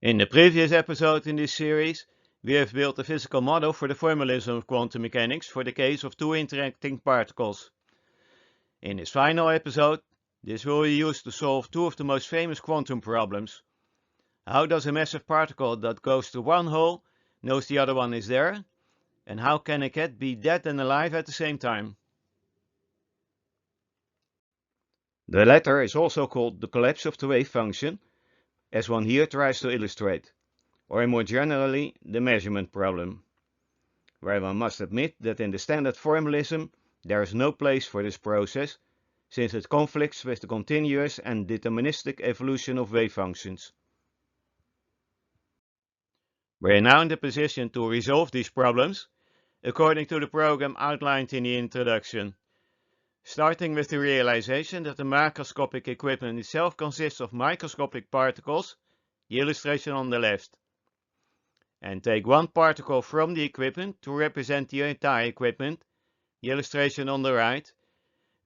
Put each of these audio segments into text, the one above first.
In the previous episode in this series, we have built a physical model for the formalism of quantum mechanics for the case of two interacting particles. In this final episode, this will be used to solve two of the most famous quantum problems. How does a massive particle that goes to one hole knows the other one is there? And how can a cat be dead and alive at the same time? The latter is also called the collapse of the wave function, as one here tries to illustrate, or more generally, the measurement problem, where one must admit that in the standard formalism there is no place for this process, since it conflicts with the continuous and deterministic evolution of wave functions. We are now in the position to resolve these problems, according to the program outlined in the introduction, starting with the realization that the macroscopic equipment itself consists of microscopic particles, the illustration on the left, and take one particle from the equipment to represent the entire equipment, the illustration on the right,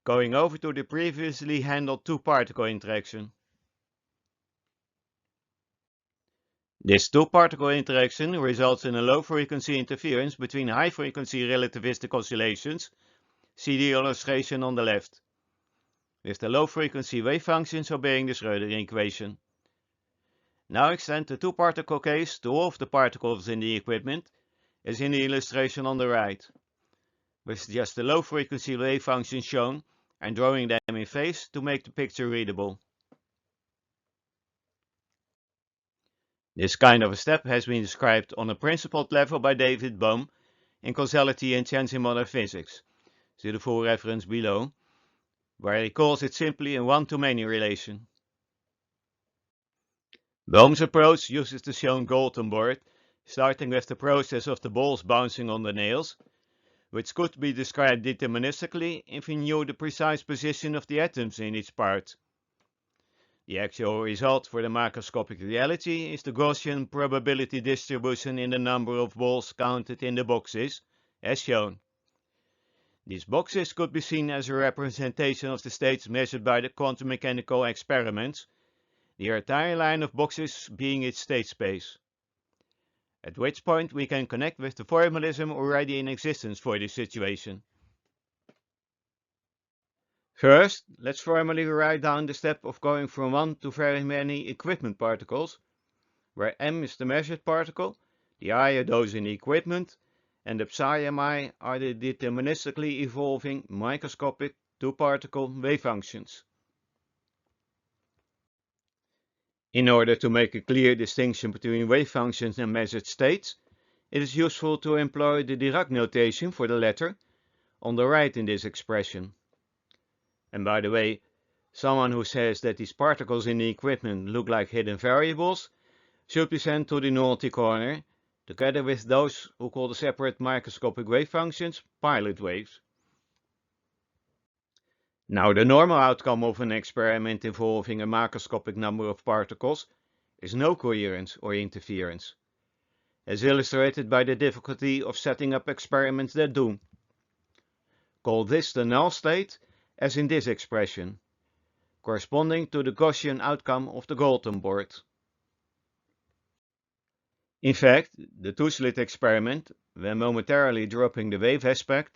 going over to the previously handled two-particle interaction. This two-particle interaction results in a low-frequency interference between high-frequency relativistic oscillations, see the illustration on the left, with the low-frequency wave functions obeying the Schrödinger equation. Now extend the two-particle case to all of the particles in the equipment, as in the illustration on the right, with just the low-frequency wave functions shown and drawing them in phase to make the picture readable. This kind of a step has been described on a principled level by David Bohm in Causality and Chance in Modern Physics. See the full reference below, where he calls it simply a one-to-many relation. Bohm's approach uses the shown Galton board, starting with the process of the balls bouncing on the nails, which could be described deterministically if we knew the precise position of the atoms in each part. The actual result for the macroscopic reality is the Gaussian probability distribution in the number of balls counted in the boxes, as shown. These boxes could be seen as a representation of the states measured by the quantum mechanical experiments, the entire line of boxes being its state space. At which point we can connect with the formalism already in existence for this situation. First, let's formally write down the step of going from one to very many equipment particles, where m is the measured particle, the I are those in the equipment, and the psi mi are the deterministically evolving microscopic two-particle wave functions. In order to make a clear distinction between wave functions and measured states, it is useful to employ the Dirac notation for the latter on the right in this expression. And by the way, someone who says that these particles in the equipment look like hidden variables should be sent to the nullity corner, together with those who call the separate microscopic wave functions pilot waves. Now, the normal outcome of an experiment involving a macroscopic number of particles is no coherence or interference, as illustrated by the difficulty of setting up experiments that do. Call this the null state, as in this expression, corresponding to the Gaussian outcome of the Galton board. In fact, the two-slit experiment, when momentarily dropping the wave aspect,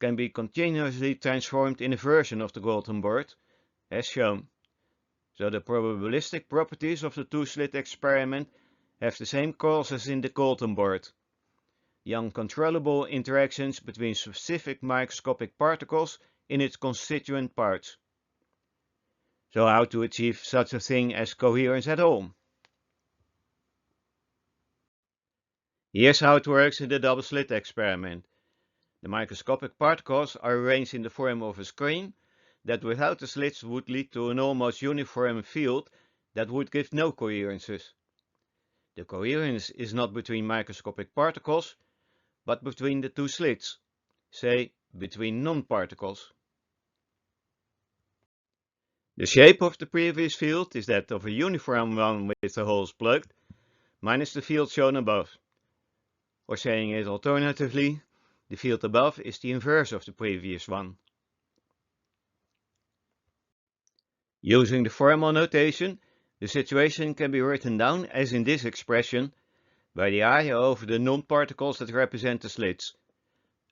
can be continuously transformed in a version of the Galton board, as shown. So the probabilistic properties of the two-slit experiment have the same cause as in the Galton board, the uncontrollable interactions between specific microscopic particles in its constituent parts. So how to achieve such a thing as coherence at all? Here's how it works in the double-slit experiment. The microscopic particles are arranged in the form of a screen that without the slits would lead to an almost uniform field that would give no coherences. The coherence is not between microscopic particles, but between the two slits, say between non-particles. The shape of the previous field is that of a uniform one with the holes plugged, minus the field shown above. Or saying it alternatively, the field above is the inverse of the previous one. Using the formal notation, The situation can be written down as in this expression, by the I over the non-particles that represent the slits.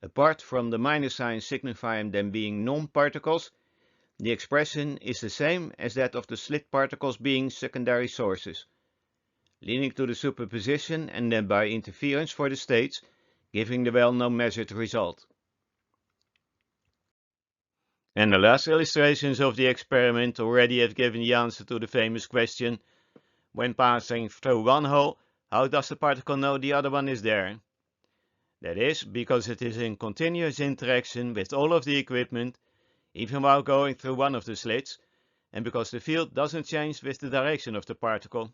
Apart from the minus sign signifying them being non-particles, the expression is the same as that of the slit particles being secondary sources, leading to the superposition and then by interference for the states, giving the well-known measured result. And the last illustrations of the experiment already have given the answer to the famous question, when passing through one hole, how does the particle know the other one is there? That is, because it is in continuous interaction with all of the equipment, even while going through one of the slits, and because the field doesn't change with the direction of the particle.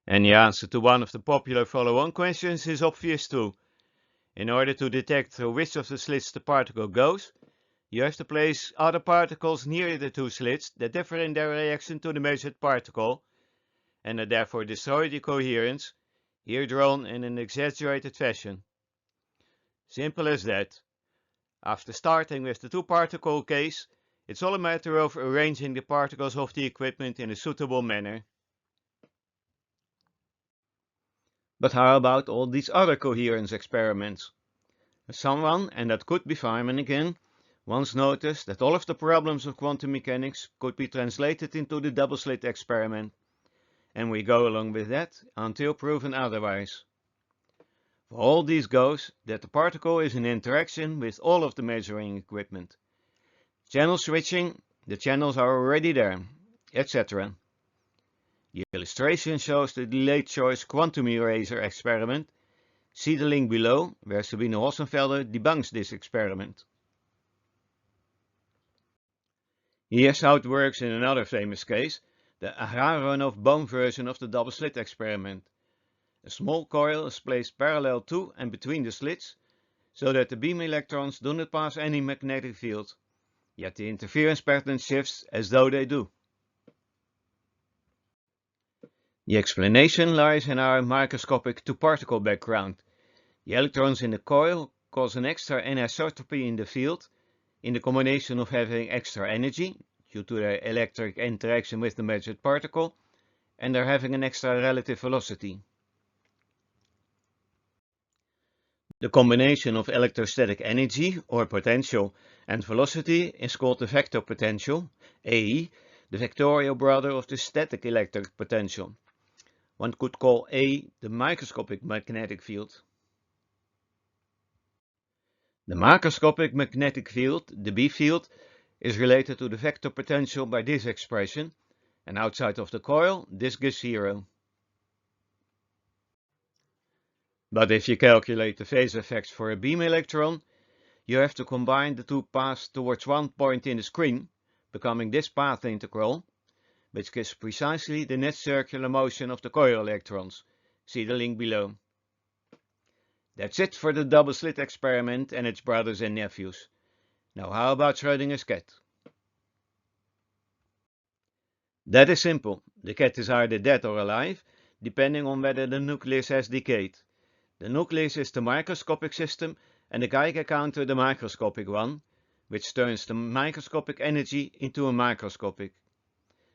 And the answer to one of the popular follow-on questions is obvious too. In order to detect through which of the slits the particle goes, you have to place other particles near the two slits that differ in their reaction to the measured particle, and that therefore destroy the coherence, here drawn in an exaggerated fashion. Simple as that. After starting with the two-particle case, it's all a matter of arranging the particles of the equipment in a suitable manner. But how about all these other coherence experiments? Someone, and that could be Feynman again, once noticed that all of the problems of quantum mechanics could be translated into the double-slit experiment, and we go along with that until proven otherwise. For all these goes that the particle is in interaction with all of the measuring equipment. Channel switching, the channels are already there, etc. The illustration shows the delayed choice quantum eraser experiment. See the link below, where Sabine Hossenfelder debunks this experiment. Here's how it works in another famous case, the Aharonov-Bohm version of the double-slit experiment. A small coil is placed parallel to and between the slits, so that the beam electrons do not pass any magnetic field, yet the interference pattern shifts as though they do. The explanation lies in our microscopic two-particle background. The electrons in the coil cause an extra anisotropy in the field, in the combination of having extra energy, due to their electric interaction with the measured particle, and their having an extra relative velocity. The combination of electrostatic energy, or potential, and velocity is called the vector potential, AE, the vectorial brother of the static electric potential. One could call A the microscopic magnetic field. The macroscopic magnetic field, the B field, is related to the vector potential by this expression, and outside of the coil, this gives 0. But if you calculate the phase effects for a beam electron, you have to combine the two paths towards one point in the screen, becoming this path integral, which gives precisely the net circular motion of the coil electrons. See the link below. That's it for the double-slit experiment and its brothers and nephews. Now how about Schrödinger's cat? That is simple. The cat is either dead or alive, depending on whether the nucleus has decayed. The nucleus is the microscopic system and the Geiger counter the microscopic one, which turns the microscopic energy into a microscopic.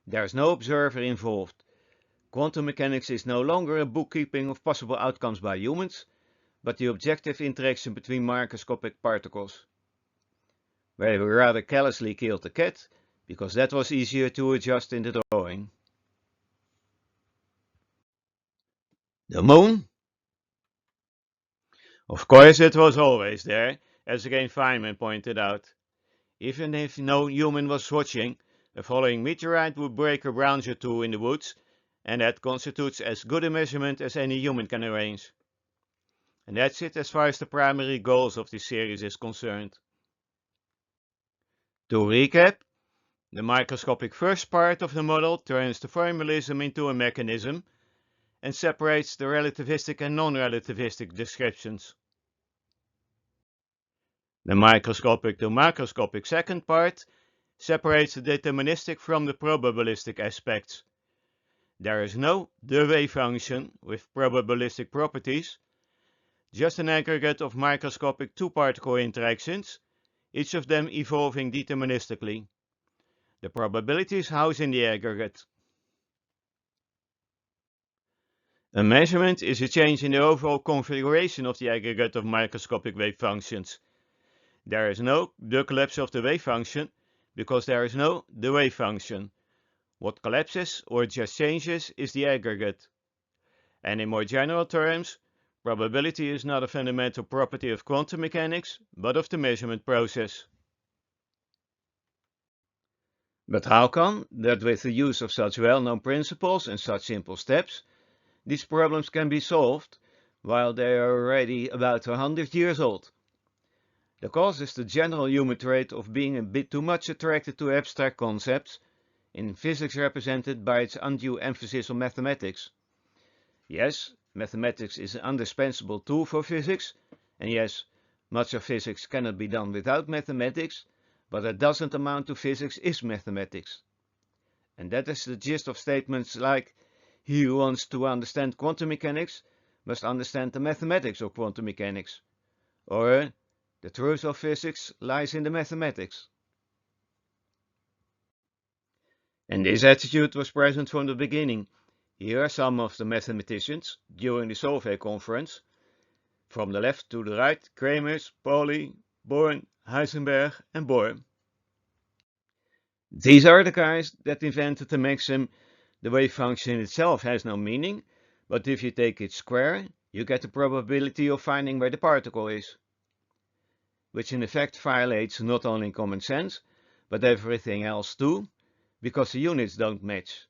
There is no observer involved. Quantum mechanics is no longer a bookkeeping of possible outcomes by humans, but the objective interaction between microscopic particles. Where we rather callously killed the cat, because that was easier to adjust in the drawing. The moon? Of course it was always there, as again Feynman pointed out. Even if no human was watching, a falling meteorite would break a branch or two in the woods, and that constitutes as good a measurement as any human can arrange. And that's it as far as the primary goals of this series is concerned. To recap, the microscopic first part of the model turns the formalism into a mechanism and separates the relativistic and non-relativistic descriptions. The microscopic to macroscopic second part separates the deterministic from the probabilistic aspects. There is no the wave function with probabilistic properties, just an aggregate of microscopic two-particle interactions, each of them evolving deterministically. The probability is housed in the aggregate. A measurement is a change in the overall configuration of the aggregate of microscopic wave functions. There is no the collapse of the wave function because there is no the wave function. What collapses or just changes is the aggregate. And in more general terms, probability is not a fundamental property of quantum mechanics, but of the measurement process. But how come that with the use of such well-known principles and such simple steps, these problems can be solved while they are already about 100 years old? The cause is the general human trait of being a bit too much attracted to abstract concepts, in physics represented by its undue emphasis on mathematics. Yes, mathematics is an indispensable tool for physics, and yes, much of physics cannot be done without mathematics, but that doesn't amount to physics is mathematics. And that is the gist of statements like, he who wants to understand quantum mechanics must understand the mathematics of quantum mechanics, or the truth of physics lies in the mathematics. And this attitude was present from the beginning. Here are some of the mathematicians during the Solvay conference. From the left to the right, Kramers, Pauli, Born, Heisenberg and Bohr. These are the guys that invented the maxim, the wave function itself has no meaning, but if you take its square, you get the probability of finding where the particle is. Which in effect violates not only common sense, but everything else too, because the units don't match.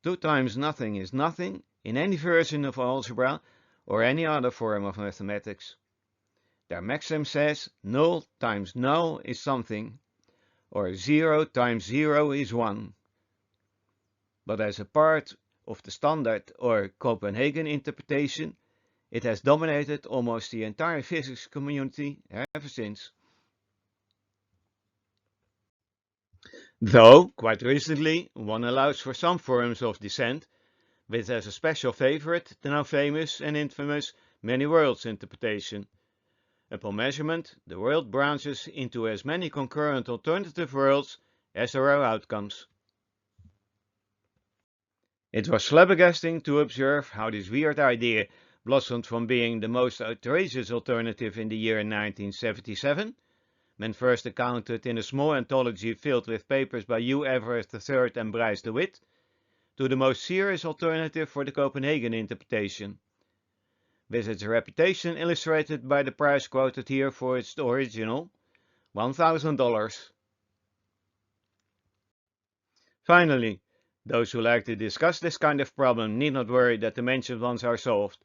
2 times nothing is nothing in any version of algebra or any other form of mathematics. Their maxim says null times null is something, or 0 times 0 is 1. But as a part of the standard or Copenhagen interpretation, it has dominated almost the entire physics community ever since. Though, quite recently, one allows for some forms of dissent, with as a special favorite the now famous and infamous many worlds interpretation. Upon measurement, the world branches into as many concurrent alternative worlds as there are outcomes. It was flabbergasting to observe how this weird idea blossomed from being the most outrageous alternative in the year 1977, when first encountered in a small anthology filled with papers by Hugh Everett III and Bryce DeWitt, to the most serious alternative for the Copenhagen interpretation, with its reputation illustrated by the price quoted here for its original, $1,000. Finally, those who like to discuss this kind of problem need not worry that the mentioned ones are solved.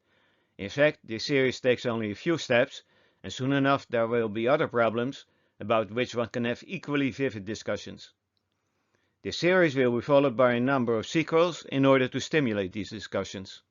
In fact, this series takes only a few steps, and soon enough there will be other problems, about which one can have equally vivid discussions. This series will be followed by a number of sequels in order to stimulate these discussions.